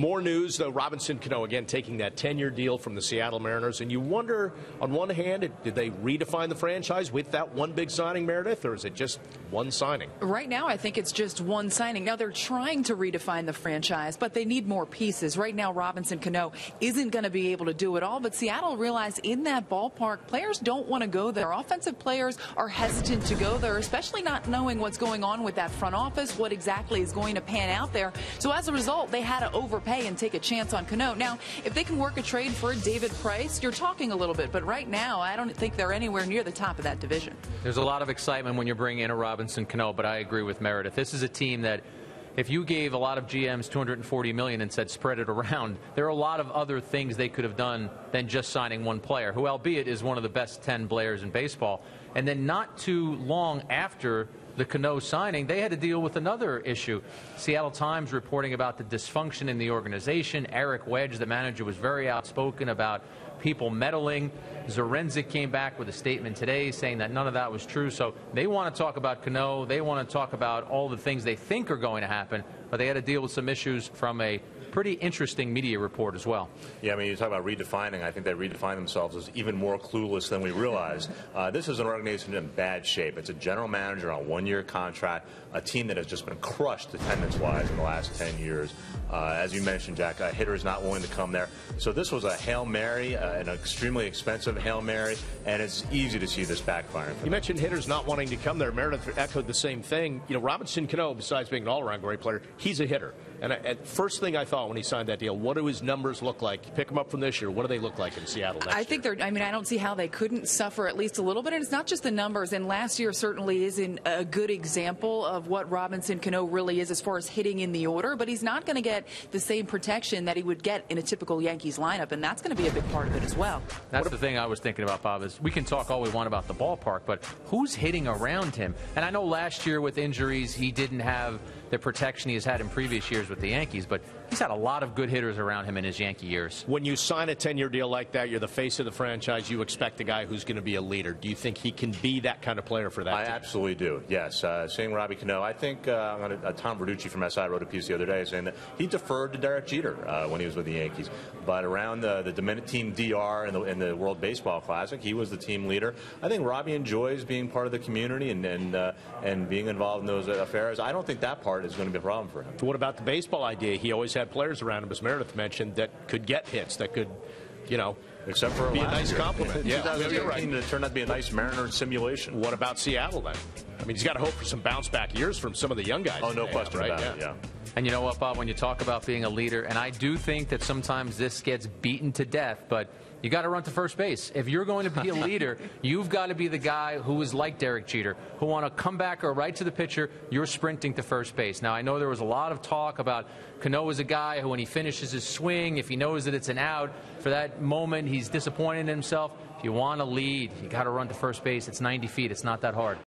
More news, though. Robinson Cano, again, taking that 10-year deal from the Seattle Mariners. And you wonder, on one hand, did they redefine the franchise with that one big signing, Meredith, or is it just one signing? Right now, I think it's just one signing. Now, they're trying to redefine the franchise, but they need more pieces. Right now, Robinson Cano isn't going to be able to do it all, but Seattle realized in that ballpark, players don't want to go there. Offensive players are hesitant to go there, especially not knowing what's going on with that front office, what exactly is going to pan out there. So as a result, they had to overpay and take a chance on Cano. Now, if they can work a trade for a David Price, you're talking a little bit, but right now, I don't think they're anywhere near the top of that division. There's a lot of excitement when you bring in a Robinson Cano, but I agree with Meredith. This is a team that, if you gave a lot of GMs $240 million and said spread it around, there are a lot of other things they could have done than just signing one player, who albeit is one of the best 10 players in baseball. And then not too long after the Cano signing, they had to deal with another issue. Seattle Times reporting about the dysfunction in the organization. Eric Wedge, the manager, was very outspoken about people meddling. Zarenzik came back with a statement today saying that none of that was true. So they want to talk about Cano. They want to talk about all the things they think are going to happen, but they had to deal with some issues from a pretty interesting media report as well. Yeah, I mean, you talk about redefining. I think they redefine themselves as even more clueless than we realize. This is an organization in bad shape. It's a general manager on a one-year contract, a team that has just been crushed attendance-wise in the last 10 years. As you mentioned, Jack, hitters not willing to come there. So this was a Hail Mary, an extremely expensive Hail Mary, and it's easy to see this backfiring. You mentioned hitters not wanting to come there. Meredith echoed the same thing. You know, Robinson Cano, besides being an all-around great player, he's a hitter. And first thing I thought when he signed that deal, what do his numbers look like? Pick him up from this year. What do they look like in Seattle next I think year? I don't see how they couldn't suffer at least a little bit. And it's not just the numbers. And last year certainly isn't a good example of what Robinson Cano really is as far as hitting in the order. But he's not going to get the same protection that he would get in a typical Yankees lineup. And that's going to be a big part of it as well. That's the thing I was thinking about, Bob, is we can talk all we want about the ballpark, but who's hitting around him? And I know last year with injuries, he didn't have the protection he has had in previous years with the Yankees, but he's had a lot of good hitters around him in his Yankee years. When you sign a 10-year deal like that, you're the face of the franchise, you expect a guy who's going to be a leader. Do you think he can be that kind of player for that team? I absolutely do, yes. Saying Robbie Cano, I think Tom Verducci from SI wrote a piece the other day saying that he deferred to Derek Jeter when he was with the Yankees. But around the Team DR in the World Baseball Classic, he was the team leader. I think Robbie enjoys being part of the community and being involved in those affairs. I don't think that part is going to be a problem for him. What about the baseball idea? He always had players around him, as Meredith mentioned, that could get hits, that could, you know, except for be a nice compliment. Yeah, 2018 it turned out to be a nice Mariner simulation. What about Seattle then? I mean, he's got to hope for some bounce-back years from some of the young guys. Oh, no question right? about it, yeah. And you know what, Bob, when you talk about being a leader, and I do think that sometimes this gets beaten to death, but you got to run to first base. If you're going to be a leader, you've got to be the guy who is like Derek Jeter, who want to come back or right to the pitcher, you're sprinting to first base. Now, I know there was a lot of talk about Cano is a guy who, when he finishes his swing, if he knows that it's an out, for that moment, he's disappointed in himself. If you want to lead, you got to run to first base. It's 90 feet. It's not that hard.